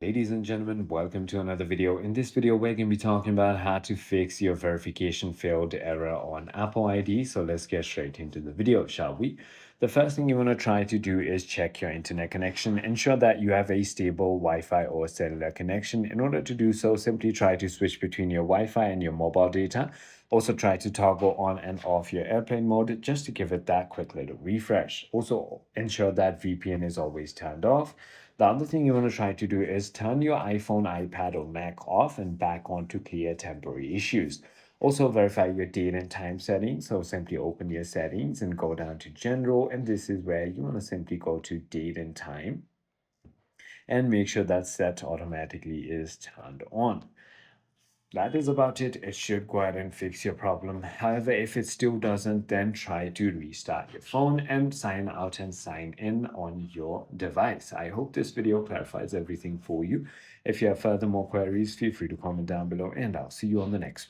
Ladies and gentlemen, welcome to another video. In this video, we're going to be talking about how to fix your verification failed error on Apple ID. So let's get straight into the video, shall we? The first thing you want to try to do is check your internet connection. Ensure that you have a stable Wi-Fi or cellular connection. In order to do so, simply try to switch between your Wi-Fi and your mobile data. Also try to toggle on and off your airplane mode just to give it that quick little refresh. Also ensure that VPN is always turned off. The other thing you want to try to do is turn your iPhone, iPad, or Mac off and back on to clear temporary issues. Also verify your date and time settings. So simply open your settings and go down to general. And this is where you want to simply go to date and time and make sure that set automatically is turned on. That is about it. It should go ahead and fix your problem. However, if it still doesn't, then try to restart your phone and sign out and sign in on your device. I hope this video clarifies everything for you. If you have further more queries, feel free to comment down below and I'll see you on the next one.